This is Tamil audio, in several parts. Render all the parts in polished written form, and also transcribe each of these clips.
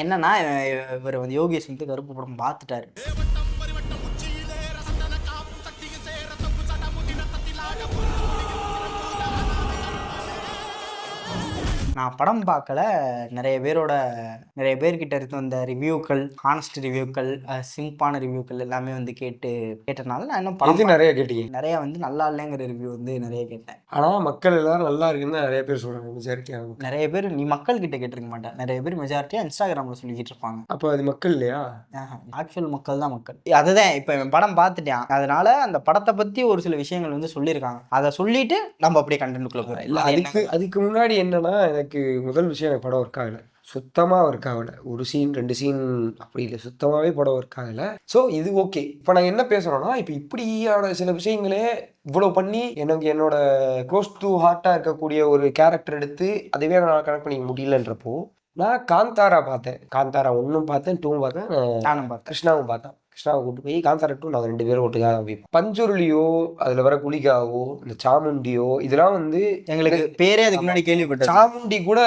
என்னன்னா இவர் வந்து யோகேஷ் வந்து கருப்பு படம் பார்த்துட்டாரு. நான் படம் பார்க்கல. நிறைய பேர்கிட்ட இருந்து வந்த ரிவ்யூக்கள், ஹானஸ்ட் ரிவ்யூக்கள், சிம்பான ரிவ்யூக்கள் எல்லாமே வந்து கேட்டனால நான் இன்னும் படம் நிறைய கேட்டீங்க. நிறைய வந்து நல்லா இல்லைங்கிற ரிவ்யூ வந்து நிறைய கேட்டேன். ஆனால் மக்கள் எல்லாரும் நல்லா இருக்குன்னு நிறைய பேர் சொல்கிறாங்க. மெஜாரிட்டியாக நிறைய பேர் நீ மக்கள் கிட்ட கேட்டிருக்க மாட்டேன், நிறைய பேர் மெஜாரிட்டியாக இன்ஸ்டாகிராமில் சொல்லிக்கிட்டு இருப்பாங்க. அப்போ அது மக்கள் இல்லையா? ஆக்சுவல் மக்கள் தான் மக்கள். அதுதான் இப்போ படம் பார்த்துட்டான், அதனால அந்த படத்தை பற்றி ஒரு சில விஷயங்கள் வந்து சொல்லியிருக்காங்க. அதை சொல்லிட்டு நம்ம அப்படியே கண்டென்ட்டுக்குள்ளே போகிறோம். இல்லை, அதுக்கு முன்னாடி என்னன்னா, எனக்கு முதல் விஷயம் எனக்கு படம் ஒர்க் ஆகலை, சுத்தமாக ஒர்க் ஆகலை. ஒரு சீன் 2 சீன் அப்படி இல்லை, சுத்தமாகவே படம் ஒர்க் ஆகலை. ஸோ இது ஓகே. இப்போ நான் என்ன பேசுகிறோன்னா, இப்போ இப்படியான சில விஷயங்களே இவ்வளோ பண்ணி எனக்கு என்னோட க்ளோஸ் டு ஹார்ட்டாக இருக்கக்கூடிய ஒரு கேரக்டர் எடுத்து அதுவே நான் கனெக்ட் பண்ணிக்க முடியலன்றப்போ நான் காந்தாரா பார்த்தேன். காந்தாரா 1 பார்த்தேன், 2 பார்த்தேன், நானும் பார்த்தேன், கிருஷ்ணாவும் பார்த்தேன். கிருஷ்ணாவை கூட்டு போய் காந்தாரா 2 நாங்கள் 2 பேரும் ஒட்டுக்காக வைப்போம். பஞ்சுருளியோ அதில் வர குளிகாவோ இந்த சாமுண்டியோ இதெல்லாம் வந்து எங்களுக்கு பேரே அதுக்கு முன்னாடி கேள்விப்பட்டேன். சாமுண்டி கூட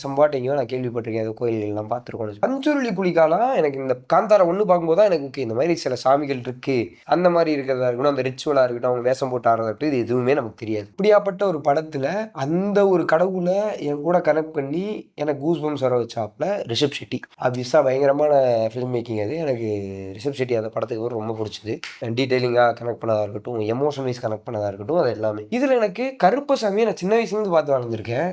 சம்பாட்டையோ நான் கேள்விப்பட்டிருக்கேன், அது கோயில்கள்லாம் பார்த்துருக்கோம். பஞ்சுருளி குளிகாலாம் எனக்கு இந்த காந்தாரா 1 பார்க்கும்போது தான் எனக்கு ஓகே, இந்த மாதிரி சில சாமிகள் இருக்கு, அந்த மாதிரி இருக்கிறதா இருக்கட்டும், அந்த ரிச்சுவலாக இருக்கட்டும், அவங்க வேஷம் போட்டு ஆடுறதா இருக்கட்டும், இது எதுவுமே நமக்கு தெரியாது. இப்படியாப்பட்ட ஒரு படத்தில் அந்த ஒரு கடவுளை என் கூட கனெக்ட் பண்ணி எனக்கு கூஸ் பம்ஸ் வர வச்சாப்புல ரிஷப் ஷெட்டி. ஆப்வியஸாக பயங்கரமான ஃபிலிம் மேக்கிங் அது. எனக்கு ரிஷப் ஷெட்டி அந்த படத்துக்கு ரொம்ப பிடிச்சது. டீட்டெயிலிங்காக கனெக்ட் பண்ணதாக இருக்கட்டும், எமோஷன் வைஸ் கனெக்ட் பண்ணதாக இருக்கட்டும், அது எல்லாமே. இதில் எனக்கு கருப்பசாமியை நான் சின்ன வயசுலேருந்து பார்த்து வளர்ந்துருக்கேன்.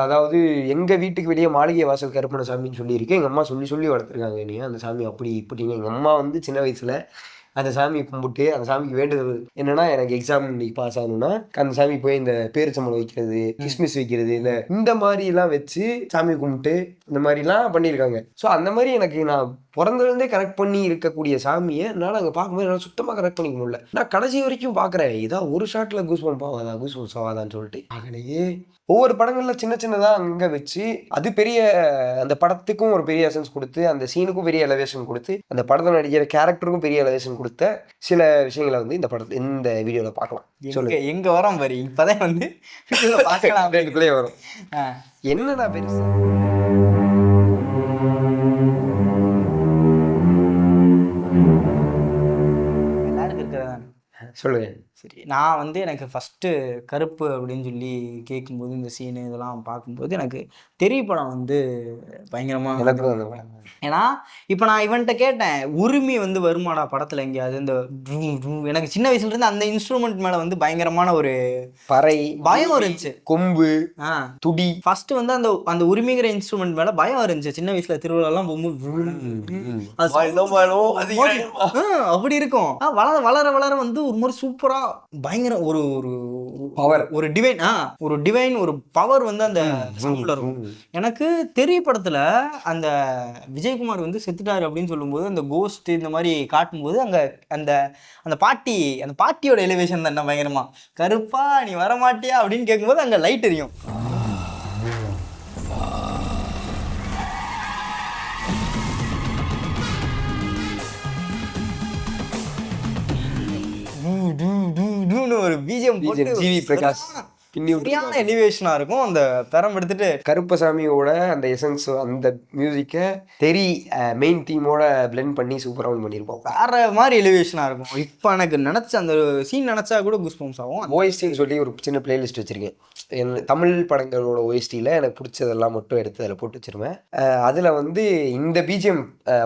அதாவது எங்கள் வீட்டுக்கு வெளியே மாளிகை வாசல் கருப்பண சாமின்னு சொல்லியிருக்கேன். எங்கள் அம்மா சொல்லி வளர்த்துருக்காங்க நீ அந்த சாமி அப்படி இப்படின்னு. எங்கள் அம்மா வந்து சின்ன வயசில் அந்த சாமியை கும்பிட்டு அந்த சாமிக்கு வேண்டுதல் என்னன்னா, எனக்கு எக்ஸாம் இன்னைக்கு பாஸ் ஆகணும்னா அந்த சாமி போய் இந்த பேரிச்சம்பழம் வைக்கிறது, கிஸ்மிஸ் வைக்கிறது, இல்லை இந்த மாதிரிலாம் வச்சு சாமி கும்பிட்டு இந்த மாதிரிலாம் பண்ணியிருக்காங்க. ஸோ அந்த மாதிரி எனக்கு நான் பிறந்ததுலேருந்தே கனெக்ட் பண்ணி இருக்கக்கூடிய சாமியை என்னால் அங்கே பார்க்கும்போது என்னால் சுத்தமாக கனெக்ட் பண்ணிக்க முடியல. நான் கடைசி வரைக்கும் பார்க்குறேன், இதான் ஒரு ஷாட்டில் கூஸ்பம்ஸ் ஆகாதான்னு சொல்லிட்டு. ஆகலையே ஒவ்வொரு படங்களில் சின்னதாக அங்கே வச்சு அது பெரிய அந்த படத்துக்கும் ஒரு பெரிய எசன்ஸ் கொடுத்து, அந்த சீனுக்கும் பெரிய எலவேஷன் கொடுத்து, அந்த படத்தில் நடிக்கிற கேரக்டருக்கும் பெரிய எலவேஷன் கொடுத்த சில விஷயங்களை வந்து இந்த வீடியோவில் பார்க்கலாம். சொல்லுங்க, எங்கே வரோம் பாரு, இப்போதான் வந்து பார்க்கலாம், ரெண்டுக்குள்ளே வரும். என்னடா பெருசு எல்லாருக்கும் இருக்கிறதா சொல்லுங்க. சரி, நான் வந்து எனக்கு ஃபஸ்ட்டு கருப்பு அப்படின்னு சொல்லி கேட்கும்போது, இந்த சீனு இதெல்லாம் பார்க்கும்போது எனக்கு தெரிய படம் வந்து பயங்கரமாக. ஏன்னா இப்போ நான் இவன்கிட்ட கேட்டேன், உரிமை வந்து வருமாடா படத்தில் எங்கேயாவது இந்த எனக்கு சின்ன வயசுலேருந்து அந்த இன்ஸ்ட்ருமெண்ட் மேலே வந்து பயங்கரமான ஒரு பயம் இருந்துச்சு. கொம்பு, துடி. ஃபஸ்ட்டு வந்து அந்த உரிமைங்கிற இன்ஸ்ட்ருமெண்ட் மேலே பயம் இருந்துச்சு சின்ன வயசில். திருவிழாலாம் போகும்போது அப்படி இருக்கும். வளர வளர வந்து ஒரு மாதிரி சூப்பராக பயங்கர ஒரு பவர், ஒரு டிவைன் ஒரு பவர் வந்து அந்த சவுண்ட்ல இருக்கும். எனக்கு தெரிய படத்துல அந்த விஜயகுமார் வந்து செத்துட்டாரு அப்படின்னு சொல்லும்போது, அந்த கோஸ்ட் இந்த மாதிரி காட்டும்போது அங்க அந்த பாட்டியோட எலிவேஷன் தான் பயங்கரமா, கருப்பா நீ வரமாட்டியா அப்படின்னு கேட்கும்போது அங்க லைட் எரியும். ஒரு பிஜிஎம் போட்டு ஜிவி பிரகாஷ் சரியான எலிவேஷனா இருக்கும். அந்த பெரம் எடுத்துட்டு கருப்பசாமியோட அந்த எசன்ஸ் அந்த மியூசிக்கை மெயின் தீமோட பிளெண்ட் பண்ணி சூப்பராக பண்ணியிருப்போம். வேற மாதிரி எலிவேஷனா இருக்கும். இப்போ எனக்கு நினைச்ச அந்த சீன் நினைச்சா கூட கூஸ்பம்ஸ் ஆகும். ஓஎஸ்டின்னு சொல்லி ஒரு சின்ன பிளேலிஸ்ட் வச்சிருக்கேன். தமிழ் படங்களோட ஓஎஸ்டியில் எனக்கு பிடிச்சதெல்லாம் மட்டும் எடுத்து அதில் போட்டு வச்சிருவேன். அதில் வந்து இந்த பிஜிஎம்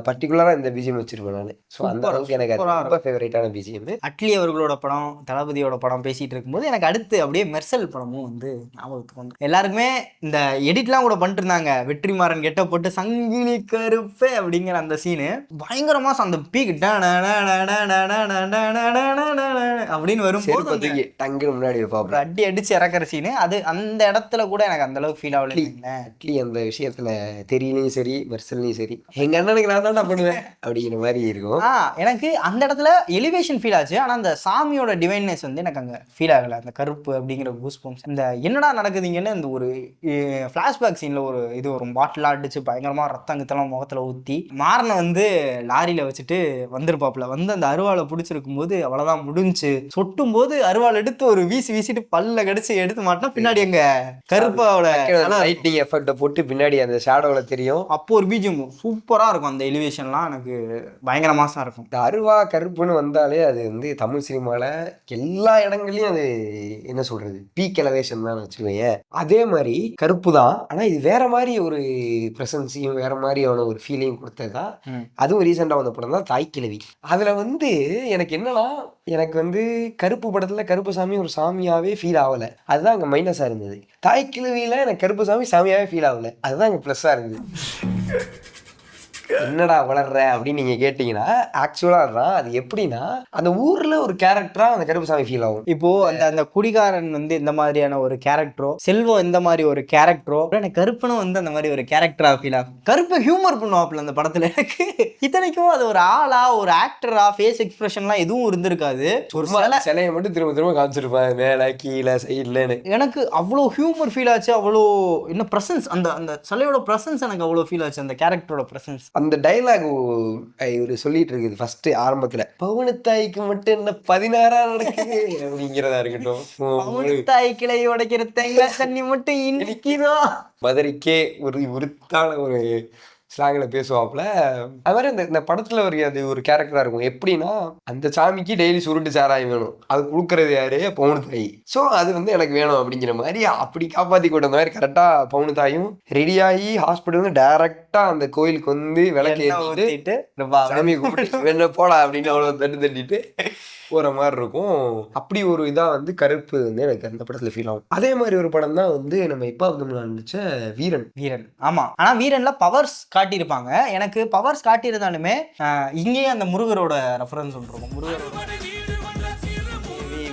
பர்டிகுலராக இந்த பிஜிஎம் வச்சிருப்பேன் நான். ஸோ அந்த அளவுக்கு எனக்கு ரொம்ப ஃபேவரட்டான பிஜிஎம். அட்லி அவர்களோட படம், தளபதியோட படம் பேசிட்டு இருக்கும்போது எனக்கு அடுத்து அப்படியே மெர்சல் படமும் வந்து ஞாபகத்துக்கு வந்து எல்லாருக்குமே இந்த எடிட்லாம் கூட பண்ணிட்டு இருந்தாங்க. வெற்றிமாறன் கெட்ட போட்டு சங்கிலி கருப்பே அப்படிங்கிற அந்த சீனு பயங்கரமா அந்த பீக் அப்படின்னு வரும்போது டங்கு முன்னாடி அடி அடிச்சு இறக்குற சீனு. அது அந்த இடத்துல கூட எனக்கு அந்த அளவுக்கு ஃபீல் ஆகல. அட்லி அந்த விஷயத்துல தெரியலையும் சரி, மெர்சல்லையும் சரி, எங்க அண்ணனுக்கு நான் தான் பண்ணுவேன் அப்படிங்கிற மாதிரி இருக்கும். எனக்கு அந்த இடத்துல எலிவேஷன் ஃபீல் ஆச்சு. ஆனா அந்த சாமியோட டிவைன்னஸ் வந்து எனக்கு அங்க ஃபீல் ஆகல. அந்த கருப்பு அப்படிங்கிற கூஸ் பம்ப்ஸ். இந்த என்னடா நடக்குதுங்கன்னு இந்த ஒரு ஃப்ளாஷ்பேக் சீனில் ஒரு இது வரும், பாட்டிலாக அடிச்சு பயங்கரமாக ரத்தங்கத்தெல்லாம் முகத்தில் ஊற்றி மாறனை வந்து லாரியில் வச்சுட்டு வந்திருப்பாப்புல. வந்து அந்த அருவாளை பிடிச்சிருக்கும் போது அவ்வளோதான் முடிஞ்சு, சொட்டும் போது அருவாள் எடுத்து ஒரு வீசிட்டு பல்ல கடிச்சு எடுத்து மாட்டினா பின்னாடி எங்க கருப்பாவோட லைட்டிங் எஃபெக்ட்டை போட்டு பின்னாடி அந்த ஷேடோவில் தெரியும். அப்போ ஒரு பீஜம் சூப்பராக இருக்கும். அந்த எலிவேஷன்லாம் எனக்கு பயங்கர மாசம் இருக்கும். இந்த அருவா கருப்புன்னு வந்தாலே அது வந்து தமிழ் சினிமாவில் எல்லா இடங்கள்லையும் அது என்ன சொல்றது பீக் எலவேஷன் தான் வச்சுக்கோங்க. அதே மாதிரி கருப்பு தான், ஆனால் இது வேற மாதிரி ஒரு ப்ரெசன்ஸையும் வேற மாதிரியான ஒரு ஃபீலிங் கொடுத்தது தான். அதுவும் ரீசெண்டாக வந்த படம் தான் தாய் கிழவி. அதில் வந்து எனக்கு என்னன்னா, எனக்கு வந்து கருப்பு படத்தில் கருப்புசாமி ஒரு சாமியாகவே ஃபீல் ஆகலை, அதுதான் அங்கே மைனஸாக இருந்தது. தாய் கிழவியில் எனக்கு கருப்புசாமி சாமியாகவே ஃபீல் ஆகலை, அதுதான் அங்கே ப்ளஸ்ஸாக இருந்தது. என்னடா வளர்ற அப்படின்னு நீங்க கேட்டீங்கன்னா ஆக்சுவலா தான் அது எப்படின்னா அந்த ஊர்ல ஒரு கேரக்டரா அந்த கருப்புசாமி ஃபீல் ஆகும். இப்போ அந்த குடிகாரன் வந்து இந்த மாதிரியான ஒரு கேரக்டரோ, செல்வம் இந்த மாதிரி ஒரு கேரக்டரோ, எனக்கு கருப்பனும் வந்து அந்த மாதிரி ஒரு கேரக்டரா ஃபீல் ஆகும். கருப்பை ஹியூமர் பண்ணுவாப்புல அந்த படத்துல. எனக்கு இத்தனைக்கும் அது ஒரு ஆளா ஒரு ஆக்டரா ஃபேஸ் எக்ஸ்பிரஷன்லாம் எதுவும் இருந்திருக்காது. ஒரு சிலையை மட்டும் திரும்ப திரும்ப காமிச்சிருப்பாங்க மேல கீழே சைட்லன்னு. எனக்கு அவ்வளோ ஹியூமர் ஃபீல் ஆச்சு. அவ்வளோ என்ன பிரசன்ஸ், அந்த சிலையோட பிரசன்ஸ் எனக்கு அவ்வளோ ஃபீல் ஆச்சு, அந்த கேரக்டரோட பிரசன்ஸ். அந்த டைலாக் இவரு சொல்லிட்டு இருக்குது ஃபர்ஸ்ட் ஆரம்பத்துல, பவுனத்தாய்க்கு மட்டும் என்ன 16 நடக்குது அப்படிங்கிறதா இருக்கட்டும். பவுனத்தாய் கிளை உடைக்கிற தேங்காய் தண்ணி மட்டும் இன்னைக்குதோ மதுரைக்கே ஒரு உருத்தான ஒரு ஸ்லாங்கில் பேசுவாப்புல. அது மாதிரி இந்த படத்தில் அது ஒரு கேரக்டராக இருக்கும். எப்படின்னா அந்த சாமிக்கு டெய்லி சுருட்டு சாராயம் வேணும், அது கொடுக்குறது யாரு, பவுனத்தாய். ஸோ அது வந்து எனக்கு வேணும் அப்படிங்கிற மாதிரி அப்படி காப்பாற்றி கொண்ட மாதிரி கரெக்டாக பவுனத்தாயும் ரெடியாகி ஹாஸ்பிட்டல் டைரக்டாக அந்த கோயிலுக்கு வந்து விளக்கு ஏற்றிட்டு சாமியை கூப்பிட்டு வேணா போடா அப்படின்னு அவ்வளோ தட்டிட்டு போகிற மாதிரி இருக்கும். அப்படி ஒரு இதாக வந்து கருப்பு வந்து எனக்கு அந்த படத்தில் ஃபீல் ஆகும். அதே மாதிரி ஒரு படம் தான் வந்து நம்ம இப்போ நடிச்ச வீரன். ஆமாம், ஆனால் வீரன்ல பவர்ஸ் காட்டியிருப்பாங்க. எனக்கு பவர்ஸ் காட்டியிருந்தாலுமே இங்கேயே அந்த முருகரோட ரெஃபரன்ஸ் இருக்கும்.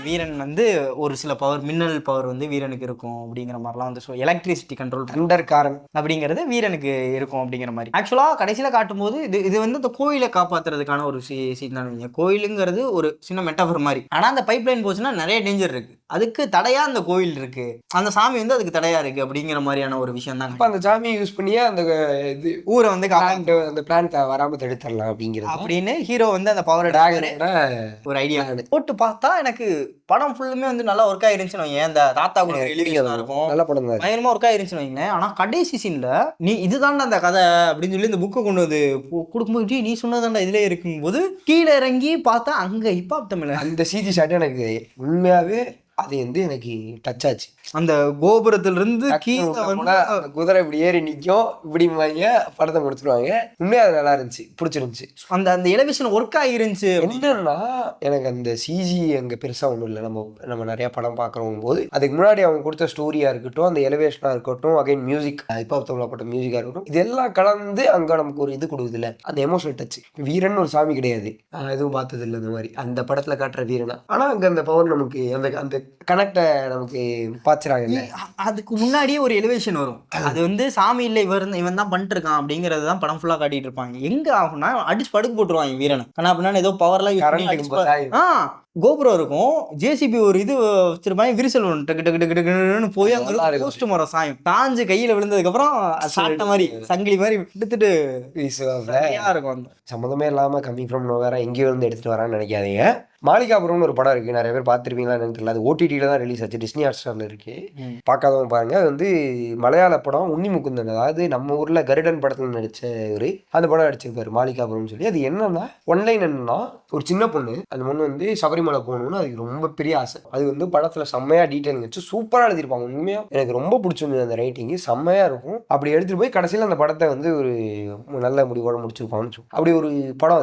வீரன் வந்து ஒரு சில பவர், மின்னல் பவர் வந்து வீரனுக்கு இருக்கும் அப்படிங்கிற மாதிரிலாம் வந்து எலக்ட்ரிசிட்டி கண்ட்ரோல் அண்டர்காரன் அப்படிங்கிறது வீரனுக்கு இருக்கும் அப்படிங்கிற மாதிரி. ஆக்சுவலாக கடைசியில் காட்டும்போது இது வந்து இந்த கோயிலை காப்பாற்றுறதுக்கான ஒரு சீன் தான். கோயிலுங்கிறது ஒரு சின்ன மெட்டாஃபர் மாதிரி. ஆனால் அந்த பைப் லைன் போச்சுன்னா நிறைய டேஞ்சர் இருக்கு, அதுக்கு தடையா அந்த கோயில் இருக்கு, அந்த சாமி வந்து அதுக்கு தடையா இருக்கு அப்படிங்கிற மாதிரியான ஒரு விஷயம் தான். அந்த சாமியை யூஸ் பண்ணியே அந்த இது ஊரை வந்து அந்த பிளான்ட் வராமல் தடுத்துடலாம் அப்படிங்கிறது அப்படின்னு ஹீரோ வந்து அந்த பவர் ஒரு ஐடியா போட்டு பார்த்தா எனக்கு படம் ஃபுல்லுமே வந்து நல்லா ஒர்க் ஆயிருந்துச்சுன்னு வைங்க. அந்த தாத்தா கூட இருக்கும், நல்ல படம் தான், பயங்கரமா ஒர்க் ஆயிருந்துச்சுன்னு வைங்களேன். ஆனா கடைசி சீன்ல நீ இதுதான் அந்த கதை அப்படின்னு சொல்லி இந்த புக்கை கொண்டு வந்து கொடுக்கும்போது நீ சொன்னதாண்டா இதுல இருக்கும்போது கீழே இறங்கி பார்த்தா அங்க ஹிப்ஹாப் தமிழ் அந்த சிஜி ஷாட் எனக்கு உண்மையாவே அது வந்து எனக்கு டச் ஆச்சு. அந்த கோபுரத்துல இருந்து குதிரை இப்படி ஏறி நிற்கும், இப்படி படத்தை முடிச்சிருவாங்க. உண்மையா அது நல்லா இருந்துச்சு, பிடிச்சிருந்துச்சு. அந்த எலிவேஷன் ஒர்க் ஆகிருந்துச்சு. என்னன்னா எனக்கு அந்த சிஜி அங்கே பெருசா ஒன்றும் இல்லை. நம்ம நிறைய படம் பார்க்குறோம் போது அதுக்கு முன்னாடி அவங்க கொடுத்த ஸ்டோரியா இருக்கட்டும், அந்த எலிவேஷனா இருக்கட்டும், அகைன் மியூசிக், இப்போ தமிழப்பட்ட மியூசிக்கா இருக்கட்டும், இதெல்லாம் கலந்து அங்கே நமக்கு ஒரு இது கொடுக்குது இல்லை, அந்த எமோஷனல் டச். வீரன் ஒரு சாமி கிடையாது, எதுவும் பார்த்தது இல்லை இந்த மாதிரி அந்த படத்துல காட்டுற வீரனா. ஆனா அங்க அந்த பவர் நமக்கு அந்த கனெக்ட நமக்கு பாத்துறாங்க. அதுக்கு முன்னாடியே ஒரு எலிவேஷன் வரும், அது வந்து சாமி இல்லை இவன் தான் பண்ணிட்டு இருக்கான் அப்படிங்கறது தான் படம் ஃபுல்லா காட்டிட்டு இருப்பாங்க. எங்க ஆகும்னா அடிச்சு படுக்க போட்டுருவாங்க வீரனை. ஆனா அப்படின்னா ஏதோ பவர்லாம் கோபுரம் இருக்கும், ஜேசிபி ஒரு இது வச்சிருப்பாங்க, விரிசல் ஒன்று டக்கு டக்கு டக்கு டக்குன்னு போய் அங்கே போஸ்ட் மரம் சாயம் தாஞ்சு கையில விழுந்ததுக்கு அப்புறம் சாட்ட மாதிரி சங்கிலி மாதிரி எடுத்துட்டு இருக்கும். சம்மந்தமே இல்லாம கம்மிங் ஃப்ரம் நோ வேற எங்கேயோ வந்து எடுத்துட்டு வரான்னு நினைக்காதீங்க. மாளிகாபுரம்னு ஒரு படம் இருக்கு, நிறைய பேர் பார்த்துருப்பீங்களான்னு தெரியல. அது ஓடிடியில தான் ரிலீஸ் ஆச்சு, டிஸ்னி ஹாட்ஸ்டார்ல இருக்கு, பார்க்காதவங்க பாருங்க. அது வந்து மலையாள படம், உன்னி முகுந்தன், அதாவது நம்ம ஊர்ல கருடன் படத்துல நடிச்ச ஒரு அந்த படம் நடிச்சிருப்பாரு மாளிகாபுரம்னு சொல்லி. அது என்னன்னா ஒன்லைன் என்னன்னா, ஒரு சின்ன பொண்ணு, அந்த பொண்ணு வந்து சபரிமலை போகணும்னு அதுக்கு ரொம்ப பெரிய ஆசை. அது வந்து படத்துல செம்மையா டீட்டெயிலிங் வச்சு சூப்பரா எழுதிருப்பாங்க. உண்மையா எனக்கு ரொம்ப பிடிச்சிருந்தது அந்த ரைட்டிங், செம்மையா இருக்கும். அப்படி எடுத்துட்டு போய் கடைசியில் அந்த படத்தை வந்து ஒரு நல்ல முடிவோட முடிச்சிருப்பாங்கன்னு. அப்படி ஒரு படம்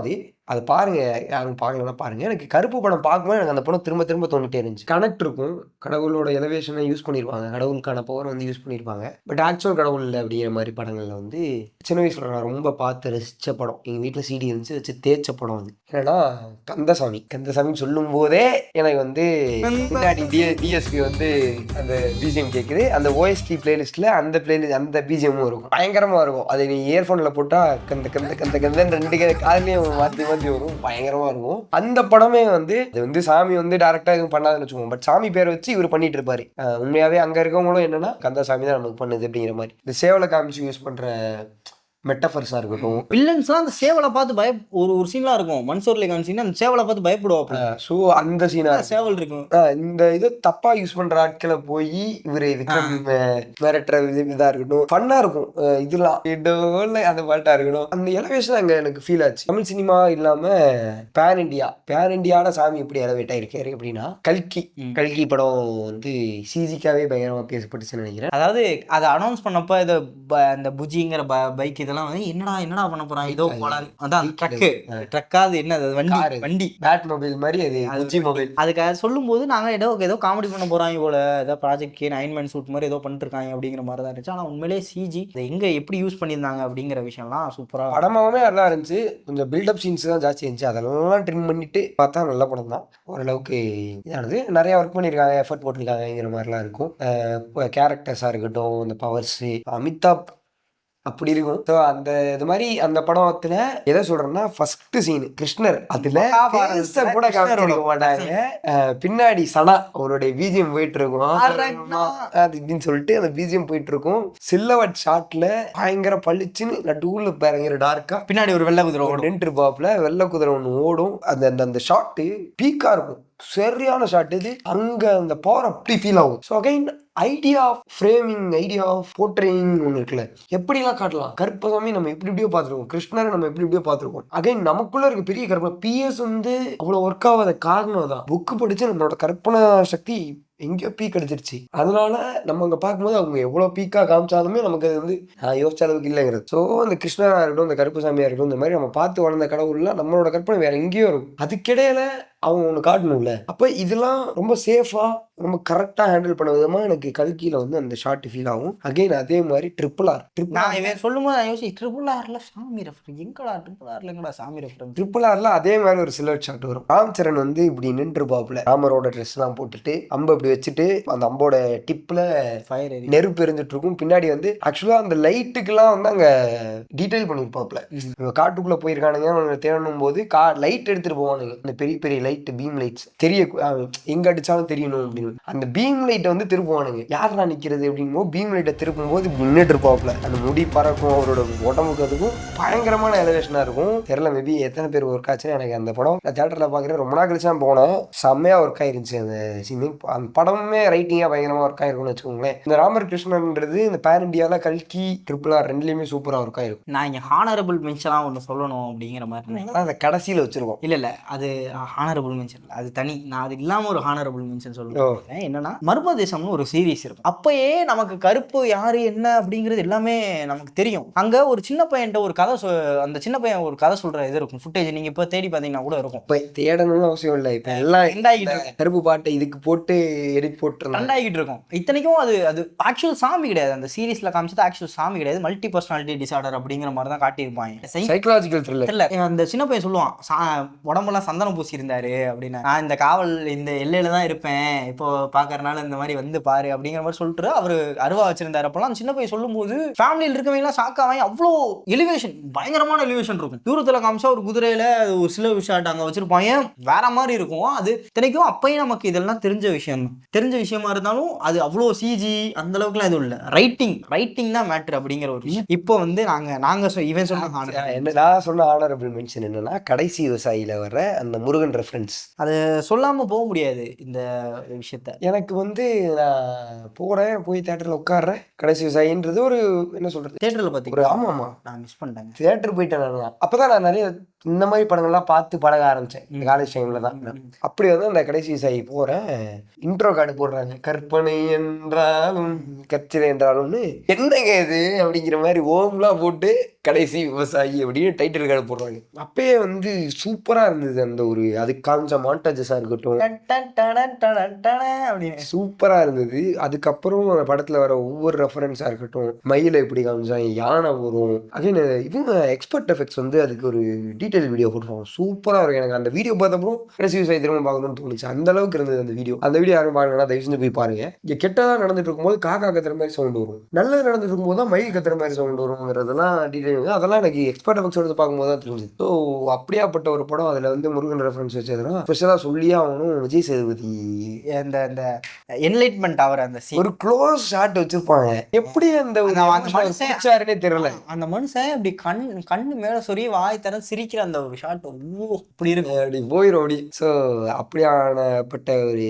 அது பாருங்க, யாரும் பார்க்கலன்னா பாருங்க. எனக்கு கருப்பு படம் பார்க்கும்போது எனக்கு அந்த படம் திரும்ப திரும்ப தோணிட்டே இருந்துச்சு. கனெக்ட் இருக்கும், கடவுளோட எலிவேஷனை யூஸ் பண்ணியிருப்பாங்க, கடவுளுக்கான பவர் வந்து யூஸ் பண்ணியிருப்பாங்க. பட் ஆக்சுவல் கடவுள் இல்லை அப்படிங்கிற மாதிரி படங்களில் வந்து சின்ன வயசுல நான் ரொம்ப பார்த்து ரசித்த படம், எங்கள் வீட்டில் சிடி இருந்துச்சு வச்சு தேய்ச்ச படம் அது என்னன்னா கந்தசாமி சொல்லும் போதே எனக்கு வந்து பின்னாடி டிஎஸ்பி வந்து அந்த பிஜிஎம் கேட்குது. அந்த ஓஎஸ்டி பிளேலிஸ்ட்ல அந்த பிஜிஎம்மும் இருக்கும், பயங்கரமாக இருக்கும். அதை நீ இயர்ஃபோனில் போட்டால் கந்த கந்த கந்த கந்தன்னு 2 காலையும் மாற்றி மாதிரி வரும், பயங்கரமா இருக்கும். அந்த படமே வந்து இது வந்து சாமி வந்து டைரக்டா எதுவும் பண்ணாதுன்னு வச்சுக்கோங்க, பட் சாமி பேரை வச்சு இவர் பண்ணிட்டு இருப்பாரு. உண்மையாவே அங்க இருக்கவங்களும் என்னன்னா கந்தசாமி தான் நமக்கு பண்ணுது அப்படிங்கிற மாதிரி இந்த சேவலை காமிச்சு யூஸ் பண்ற மெட்டஃபர்ஸா இருக்கட்டும். வில்லன்ஸ்லாம் அந்த சேவலை பார்த்து ஒரு சீன்லாம் இருக்கும் மன்சூர்ல காமிச்சிங்கன்னா அந்த சேவலை பார்த்து பயப்படுவாங்க. ஸோ அந்த சீனா சேவல் இருக்கும். இந்த இதை தப்பா யூஸ் பண்ற ஆட்களை போய் இவரு விக்ரம் மிரட்டுற இதா இருக்கட்டும், ஃபன்னா இருக்கும். இதெல்லாம் அந்த பாட்டா இருக்கட்டும், அந்த எலவேஷன் அங்க எனக்கு ஃபீல் ஆச்சு. தமிழ் சினிமா இல்லாம பேன் இண்டியாவோட சாமி எப்படி எலவேட் ஆயிருக்காரு அப்படின்னா கல்கி படம் வந்து சிஜிக்காவே பயங்கரமா பேசப்பட்டுச்சுன்னு நினைக்கிறேன். அதாவது அதை அனௌன்ஸ் பண்ணப்ப இதை அந்த புஜிங்கிற பைக் இதெல்லாம் வந்து என்னடா பண்ண போறான், ஏதோ போலாம். அதான் ட்ரக்கா, அது என்ன வண்டி பேட் மொபைல் மாதிரி, அது புஜி மொபைல். அதுக்கு சொல்லும் போது நாங்க ஏதோ காமெடி பண்ண போறாங்க போல, ஏதோ ப்ராஜெக்ட் கே 9 Man Suit மாதிரி ஏதோ பண்ணிட்டு இருக்காங்க அப்படிங்கிற மாதிரி தான் இருந்துச்சு. ஆனா உண்மையிலே சிஜி எங்க எப்படி யூஸ் பண்ணியிருந்தாங்க அப்படிங்கிற விஷயம்லாம் சூப்பரா, படமாவே நல்லா இருந்துச்சு. கொஞ்சம் பில்டப் சீன்ஸ் தான் ஜாஸ்தி இருந்துச்சு, அதெல்லாம் ட்ரிம் பண்ணிட்டு பார்த்தா நல்ல படம் தான். ஓரளவுக்கு இதானது, நிறைய ஒர்க் பண்ணியிருக்காங்க, எஃபர்ட் போட்டிருக்காங்கிற மாதிரிலாம் இருக்கும். கேரக்டர்ஸா இருக்கட்டும், இந்த பவர்ஸ், அமிதாப் அப்படி இருக்கும். ஸோ அந்த இது மாதிரி அந்த படத்துல எதை சொல்றேன்னா, ஃபர்ஸ்ட் சீன் கிருஷ்ணர், அதுல கூட காமிச்சிருக்க மாட்டாங்க. பின்னாடி சனா அவருடைய பிஜிஎம் போயிட்டு இருக்கும், அது இப்படின்னு சொல்லிட்டு அந்த பிஜிஎம் போயிட்டு இருக்கும். சில்லவட் ஷாட்ல பயங்கர பளிச்சுன்னு நடுவுல பயங்கர டார்க்கா பின்னாடி ஒரு வெள்ளை குதிரை நின்று இருப்பாப்புல, வெள்ளை குதிரை ஒன்று ஓடும். அந்த ஷாட்டு பீக்கா இருக்கும், சரியான ஷாட் இது. அங்க அந்த பவர் அப்படி ஃபீல் ஆகும். So again idea of framing, idea of portraying ஒன்று இருக்குல்ல, எப்படிலாம் காட்டலாம். கருப்பசாமி நம்ம எப்படியோ பார்த்துருக்கோம், கிருஷ்ணரை நம்ம எப்படியோ பார்த்துருக்கோம். அகைன் நமக்குள்ள இருக்க பெரிய கற்பனை. பிஎஸ் வந்து அவ்வளோ ஒர்க் ஆகாத காரணம் தான், புக்கு படிச்சு நம்மளோட கற்பனை சக்தி எங்கேயோ பீக் அடிச்சிருச்சு. அதனால நம்ம அங்கே பார்க்கும்போது அவங்க எவ்வளோ பீக்காக காமிச்சாலுமே நமக்கு அது வந்து யோசிச்ச அளவுக்கு இல்லைங்கிறது. ஸோ இந்த கிருஷ்ணராக இருக்கட்டும், இந்த கருப்புசாமியாக இருக்கட்டும், இந்த மாதிரி நம்ம பார்த்து வளர்ந்த கடவுள்லாம் நம்மளோட கற்பனை வேற எங்கேயோ இருக்கும். அதுக்கிடையில அவங்க ஒன்று காட்டணும்ல. அப்போ இதெல்லாம் ரொம்ப சேஃபாக ரொம்ப கரெக்டாக ஹேண்டில் பண்ண விதமாக எனக்கு கல்கியில் வந்து அந்த ஷார்ட் ஃபீல் ஆகும். அகைன் அதே மாதிரி ட்ரிபிள் ஆர் சொல்லும் போது யோசி, ட்ரிபிள் ஆர்ல சாமி ரெஃபர் எங்கடா, ட்ரிபிள் ஆர்ல எங்கடா சாமி ரெஃபர். ட்ரிபிள் ஆர்ல அதே மாதிரி ஒரு சிலர் ஷாட் வரும். ராம்சரண் வந்து இப்படி நின்று பாப்புல, ராமரோட ட்ரெஸ் எல்லாம் போட்டுட்டு அம்பு இப்படி வச்சுட்டு அந்த அம்போட டிப்ல ஃபயர் நெருப்பு எரிஞ்சிட்டு இருக்கும். பின்னாடி வந்து ஆக்சுவலா அந்த லைட்டுக்கெல்லாம் வந்து அங்க டீடைல் பண்ணிருப்பாப்ல. காட்டுக்குள்ள போயிருக்கானுங்க தேடணும் போது லைட் எடுத்துட்டு போவானுங்க, இந்த பெரிய பெரிய லைட், பீம் லைட்ஸ் தெரிய எங்க அடிச்சாலும் தெரியணும் அப்படின்னு. அந்த பீம் லைட்டை வந்து திருப்புவானுங்க. யாரா நிக்கிறது அப்படிங்கும்போது பீம் லைட்டை திருப்பும் போது நின்றுட்டு இருப்பாப்ல. அந்த முடி பறக்கும், அவரோட உடம்புக்கு அதுக்கும் பயங்கரமான எலிவேஷனா இருக்கும். தெரியல மேபி எத்தனை பேர் ஒர்க் ஆச்சுன்னு. எனக்கு அந்த படம் நான் தியேட்டர்ல பாக்குறேன், ரொம்ப நாள் கழிச்சு தான் போனேன். செம்மையா ஒர்க் ஆயிருந்துச்சு அந்த சீன். அந்த படமே ரைட்டிங்கா பயங்கரமா ஒர்க் ஆயிருக்கும்னு வச்சுக்கோங்களேன். இந்த ராமர் கிருஷ்ணன்ன்றது இந்த பேன் இண்டியால கல்கி ட்ரிபிள் ஆர் ரெண்டுலயுமே சூப்பரா ஒர்க் ஆயிருக்கும். நான் இங்க ஹானரபிள் மென்ஷனா ஒன்று சொல்லணும் அப்படிங்கிற மாதிரி அந்த கடைசியில வச்சிருக்கோம். இல்ல அது ஹானரபிள் மென்ஷன், அது தனி. நான் அது இல்லாம ஒரு ஹானரபிள் மென்ஷன் சொல்லுவேன். என்னன்னா மர்மதேசம்னு ஒரு சீரீஸ் இருக்கும். அப்பயே நமக்கு கருப்பு யாரு என்ன அப்படிங்கிறது எல்லாமே நமக்கு தெரியும். அங்க ஒரு சின்ன பையன்ட்ட ஒரு கதை அந்த சின்ன பையன் ஒரு கதை சொல்ற இது இருக்கும், ஃபுட்டேஜ். நீங்க இப்ப தேடி பாத்தீங்கன்னா கூட இருக்கும். இப்ப தேடணும்னு அவசியம் இல்லை, இப்ப எல்லாம் கருப்பு பாட்டை இதுக்கு போட்டு எடிட் போட்டு ரெண்டாகிட்டு இருக்கும். இத்தனைக்கும் அது ஆக்சுவல் சாமி கிடையாது. அந்த சீரீஸ்ல காமிச்சது ஆக்சுவல் சாமி கிடையாது, மல்டி பர்சனாலிட்டி டிசார்டர் அப்படிங்கிற மாதிரி தான் காட்டியிருப்பாங்க. Psychological thriller. அந்த சின்ன பையன் சொல்லுவான், உடம்பெல்லாம் சந்தனம் பூசி இருந்தாரு அப்படின்னா, நான் இந்த காவல் இந்த எல்லையில தான் இருப்பேன், இப்போ பாக்குறதுனால இந்த மாதிரி வந்து பாரு அப்படிங்கிற மாதிரி சொல்லிட்டு அவரு அருவா வச்சிருந்தாரு. அப்பெல்லாம் அந்த சின்ன பையன் சொல்லும் போது ஃபேமிலியில் இருக்கவங்க எல்லாம் ஷாக்காவாங்க. அவ்வளோ எலிவேஷன், பயங்கரமான எலிவேஷன் இருக்கும். தூரத்துல காமிச்சா ஒரு குதிரையில ஒரு சில விஷயம் அங்க வச்சிருப்பாங்க, வேற மாதிரி இருக்கும். அது இத்தனைக்கும் அப்பயும் நமக்கு இதெல்லாம் தெரிஞ்ச விஷயமா இருந்தாலும் அது அவ்வளோ சிஜி அந்த அளவுக்குலாம் எதுவும் இல்லை. ரைட்டிங் தான் மேட்டர் அப்படிங்கிற ஒரு விஷயம். இப்போ வந்து நாங்க இவன் சொன்ன நான் சொன்ன ஹானரபிள் மென்ஷன் என்னன்னா, கடைசி விவசாயில வர அந்த முருகன் ரெஃபரன்ஸ், அது சொல்லாம போக முடியாது இந்த விஷயத்த. எனக்கு வந்து நான் போய் தியேட்டர்ல உட்காடுறேன். கடைசி விவசாயின்றது ஒரு என்ன சொல்றது, தியேட்டர்ல பார்த்து ஒரு ஆமாமா நான் மிஸ் பண்ணிட்டேன். தியேட்டர் போயிட்டேன். அப்பதான் நான் நிறைய இந்த மாதிரி படங்கள்லாம் பார்த்து பழக ஆரம்பிச்சேன், இந்த காலேஜ் டைம்ல தான். அப்படி வந்து அந்த கடைசி விவசாயி போறேன், இன்ட்ரோ கார்டு போடுறாங்க, கற்பனை என்றாலும் கச்சிலை என்றாலும்னு. என்னங்க இது அப்படிங்கிற மாதிரி ஓம்லாம் போட்டு கடைசி விவசாயி அப்படின்னு டைட்டில் கார்டு போடுறாங்க. அப்பயே வந்து சூப்பரா இருந்தது. அந்த ஒரு அதுக்கு காமிச்ச மாண்டாஜஸா இருக்கட்டும் சூப்பரா இருந்தது. அதுக்கப்புறம் அந்த படத்துல வர ஒவ்வொரு ரெஃபரன்ஸா இருக்கட்டும், மயில எப்படி காமிச்சாங்க, யானை வரும், அகைன் இவங்க எக்ஸ்பர்ட் எஃபெக்ட்ஸ் வந்து அதுக்கு ஒரு டீடைல் வீடியோ போட்டுருவாங்க, சூப்பரா இருக்கும். எனக்கு அந்த வீடியோ பார்த்தப்போ கடைசி விவசாயி திரும்ப பார்க்கணும்னு தோணுச்சு, அந்த அளவுக்கு இருந்தது அந்த வீடியோ. அந்த வீடியோ யாரும் பார்க்கலன்னா தயவு செஞ்சு போய் பாருங்க. இங்க கெட்டதா நடந்துட்டு இருக்கும்போது காக்கா கத்துற மாதிரி சவுண்ட் வரும், நல்லது நடந்துட்டு இருக்கும்போது தான் மயில் கத்துற மாதிரி சவுண்ட் வருங்கிறதெல்லாம் டீடைல். அதெல்லாம் எனக்கு எக்ஸ்பர்ட் எஃபெக்ட்ஸ் எடுத்து பார்க்கும்போது தான் தெரிஞ்சு. ஸோ அப்படியாப்பட்ட ஒரு படம். அதில் வந்து முருகன் ரெஃபரன்ஸ் வச்சதுன்னா ஸ்பெஷலாக சொல்லியே ஆகணும். விஜய் சேதுபதி அந்த அந்த என்லைட்மெண்ட் ஆகிற அந்த ஒரு க்ளோஸ் ஷாட் வச்சிருப்பாங்க, எப்படி அந்த மனுஷனே தெரியல. அந்த மனுஷன் இப்படி கண்ணு மேல சொறி வாய் தர சிரிக்கிற அந்த ஒரு ஷாட் அப்படி இருக்கு, அப்படி போயிடும் அப்படி. ஸோ அப்படியானப்பட்ட ஒரு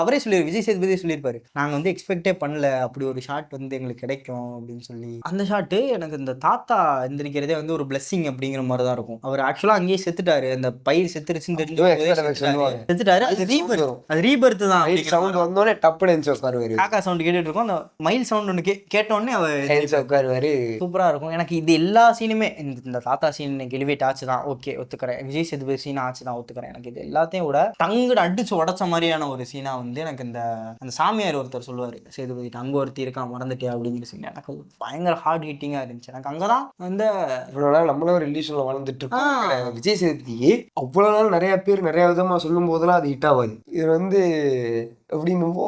அவரே சொல்லிரு, விஜய் சேதுபதி சொல்லியிருப்பாரு, நாங்கள் வந்து எக்ஸ்பெக்டே பண்ணல அப்படி ஒரு ஷாட் வந்து எங்களுக்கு கிடைக்கும் அப்படின்னு சொல்லி. அந்த ஷாட்டு எனக்கு இந்த தாத்தா எந்திரிக்கிறதே வந்து ஒரு பிளெஸிங் அப்படிங்கிற மாதிரி தான் இருக்கும். அவர் ஆக்சுவலா அங்கேயே செத்துட்டாரு, அந்த பயிர் செத்துருச்சுன்னு செத்துட்டாரு. அது ரீபர்த் தான். சவுண்ட் வந்தோடனே டப்புன்னு எந்திரிச்சு உட்காருவாரு, காக்கா சவுண்ட் கேட்டுட்டு இருக்கும், அந்த மயில் சவுண்ட் ஒன்று கேட்டோடனே அவர் உட்காருவாரு. சூப்பரா இருக்கும். எனக்கு இது எல்லா சீனுமே இந்த தாத்தா சீன் எனக்கு எலிவேட் ஆச்சு தான், ஓகே ஒத்துக்கிறேன். விஜய் சேதுபதி சீன் ஆச்சு தான், ஒத்துக்கிறேன். எனக்கு இது எல்லாத்தையும் விட டங்குட அடிச்சு உடச்ச மாதிரியான ஒரு சீனா வந்து எனக்கு அந்த சாமியார் ஒருத்தர் சொல்லுவாரு, சேதுபதி அங்க ஒருத்தி இருக்கான் மறந்துட்டே அப்படிங்கிற சீன் எனக்கு பயங்கர ஹார்ட் ஹிட்டிங்கா இருந்துச்சு. எனக்கு அங்கதான் வந்து இவ்வளவு நாள் நம்மளும் ஒரு ரிலேஷன்ல வளர்ந்துட்டு இருக்கோம். விஜய் சேதுபதி அவ்வளவு நாள் நிறைய பேர் நிறைய விதமா சொல்லும் போதெல்லாம் அது ஹிட் ஆகாது. இது வந்து அப்படின்னும்போ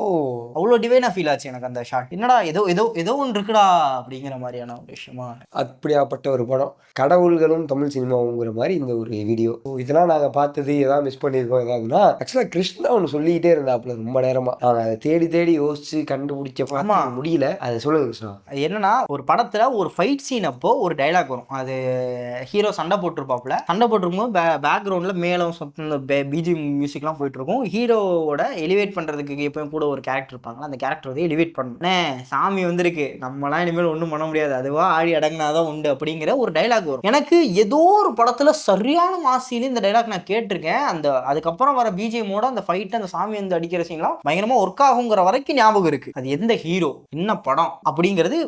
அவ்வளோ டிவைனா ஃபீல் ஆச்சு எனக்கு அந்த ஷாட். என்னடா ஏதோ ஏதோ ஏதோ ஒன்று இருக்குடா அப்படிங்கிற மாதிரியான ஒரு விஷயமா. அப்படியாப்பட்ட ஒரு படம், கடவுள்களும் தமிழ் சினிமாவுங்கிற மாதிரி இந்த ஒரு வீடியோ. இதெல்லாம் நாங்கள் பார்த்தது ஏதாவது மிஸ் பண்ணியிருக்கோம் ஏதாவதுன்னா, ஆக்சுவலாக கிருஷ்ணா ஒன்று சொல்லிக்கிட்டே இருந்தாப்புல ரொம்ப நேரமா. நாங்கள் அதை தேடி தேடி யோசிச்சு கண்டுபிடிக்க முடியல. அதை சொல்லுங்க கிருஷ்ணா. என்னன்னா, ஒரு படத்துல ஒரு ஃபைட் சீன் அப்போ ஒரு டைலாக் வரும். அது ஹீரோ சண்டை போட்டிருப்பாப்புல, சண்டை போட்டிருக்கும்போது பேக்ரவுண்ட்ல மேலும் பிஜிஎம் மியூசிக்லாம் போயிட்டு இருக்கும். ஹீரோவோட எலிவேட் பண்றதுக்கு எப்பயும் கூட ஒரு கேரக்டர் இருப்பாங்களா, அந்த கேரக்டர் வந்து எலிவேட் பண்ணணும், சாமி வந்திருக்கு நம்மளாம் இனிமேல் ஒன்றும் பண்ண முடியாது, அதுவா ஆடி அடங்கினாதான் உண்டு அப்படிங்கிற ஒரு டைலாக் வரும். எனக்கு ஏதோ ஒரு படத்துல சரியான மாசில இந்த டைலாக் நான் கேட்டிருக்கேன். அந்த அதுக்கப்புறம் வர பிஜிஎம்மோட அந்த ஃபைட், அந்த சாமி வந்து அடிக்கிற சீன்லாம் பயங்கரமா ஒர்க் ஆகுங்கிற வரைக்கும் ஞாபகம் இருக்கு. அது எந்த ஹீரோ என்ன படம் அப்படிங்கிறது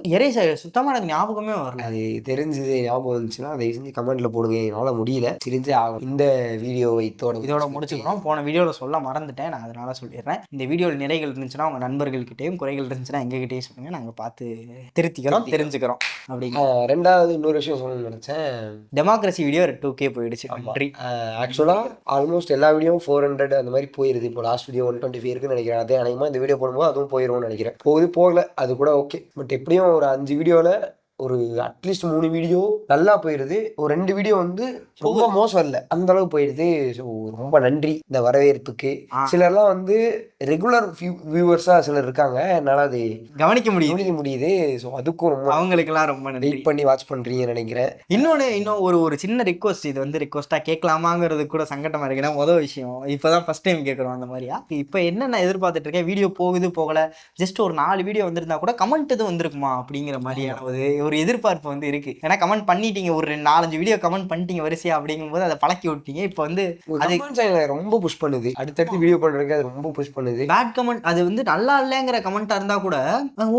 சுத்தமா எனக்கு ஞாபகமே வரல. அது தெரிஞ்சது ஞாபகம் இருந்துச்சுன்னா அதை செஞ்சு கமெண்ட்ல போடுங்க. என்னால முடியல, தெரிஞ்சே ஆகும். இந்த வீடியோவை இதோட முடிச்சுக்கிறோம். போன வீடியோல சொல்ல மறந்துட்டேன், நான் அதனால சொல்லிடுறேன். இந்த வீடியோவில் நிறைகள் இருந்துச்சுன்னா உங்கள் நண்பர்கள்கிட்டையும், குறைகள் இருந்துச்சுன்னா எங்ககிட்டயும் சொல்லுங்கள், நாங்கள் பார்த்து திருத்திக்கிறோம், தெரிஞ்சுக்கிறோம். அப்படிங்க. ரெண்டாவது இன்னொரு விஷயம் சொல்லணும்னு நினச்சேன், டெமோக்ரஸி வீடியோ 2K போயிடுச்சு. ஆக்சுவலாக ஆல்மோஸ்ட் எல்லா வீடியோவும் 400 அந்த மாதிரி போயிருது. இப்போ லாஸ்ட் வீடியோ 125 இருக்குன்னு நினைக்கிறேன். அதே அனைமா இந்த வீடியோ போடும்போது அதுவும் போயிடும்னு நினைக்கிறேன். போகல அது கூட ஓகே. பட் எப்படியும் ஒரு 5 வீடியோவில் ஒரு அட்லீஸ்ட் 3 வீடியோ நல்லா போயிடுது, ஒரு 2 வீடியோ வந்து ரொம்ப மோசம் இல்லை, அந்த அளவுக்கு போயிடுது. ஸோ ரொம்ப நன்றி இந்த வரவேற்புக்கு. சிலர்லாம் வந்து ரெகுலர் வியூவர்ஸா சிலர் இருக்காங்க, என்னால் அது கவனிக்க முடியுது. ஸோ அதுக்கும் ரொம்ப அவங்களுக்கெல்லாம் ரொம்ப நன்றி. வெயிட் பண்ணி வாட்ச் பண்றீங்கன்னு நினைக்கிறேன். இன்னும் ஒரு சின்ன ரிக்வஸ்ட், இது வந்து ரிக்வஸ்டா கேட்கலாமாங்கிறது கூட சங்கடமா இருக்குன்னா, முதல் விஷயம் இப்போதான் ஃபர்ஸ்ட் டைம் கேட்குறோம் அந்த மாதிரியா. இப்போ என்ன நான் எதிர்பார்த்துட்டு இருக்கேன், வீடியோ போகல, ஜஸ்ட் ஒரு 4 வீடியோ வந்திருந்தா கூட கமெண்ட் எதுவும் வந்திருக்குமா அப்படிங்கிற மாதிரியான ஒரு எதிர்பார்ப்பு வந்து இருக்கு. ஏன்னா கமெண்ட் பண்ணிட்டீங்க, ஒரு 4-5 வீடியோ கமெண்ட் பண்ணிட்டீங்க வரிசையா, அப்படிங்கும்போது அதை பழக்கி விட்டீங்க. இப்போ வந்து அது ரொம்ப புஷ் பண்ணுது, அடுத்தடுத்து வீடியோ பண்றதுக்கு அது ரொம்ப புஷ் பண்ணுது. பேட் கமெண்ட், அது வந்து நல்லா இல்லைங்கிற கமெண்டா இருந்தா கூட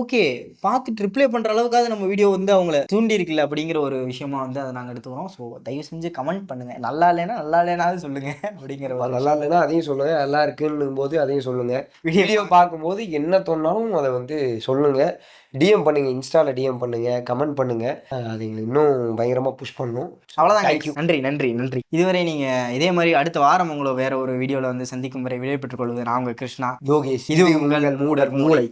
ஓகே பார்த்துட்டு ரிப்ளை பண்ற அளவுக்காவது நம்ம வீடியோ வந்து அவங்கள தூண்டி இருக்குல்ல அப்படிங்கிற ஒரு விஷயமா வந்து அதை நாங்கள் எடுத்துக்கிறோம். ஸோ தயவு செஞ்சு கமெண்ட் பண்ணுங்க, நல்லா இல்லைனாவது சொல்லுங்க அப்படிங்கிற. நல்லா இல்லைன்னா அதையும் சொல்லுங்க, நல்லா இருக்குன்னு போது அதையும் சொல்லுங்க. வீடியோ பார்க்கும்போது என்ன தோணாலும் அதை வந்து சொல்லுங்க. டிஎம் பண்ணுங்க, இன்ஸ்டால டிஎம் பண்ணுங்க, கமெண்ட் பண்ணுங்க, அது இன்னும் பயங்கரமா புஷ் பண்ணும். அவ்வளவுதான். நன்றி. இதுவரை நீங்க இதே மாதிரி அடுத்த வாரம் உங்களை வேற ஒரு வீடியோல வந்து சந்திக்கும் வரை விடைபெற்றுக் கொள்வது நான் உங்கள் கிருஷ்ணா. யோகேஷ். இது உங்கள் மூடர் மூளை.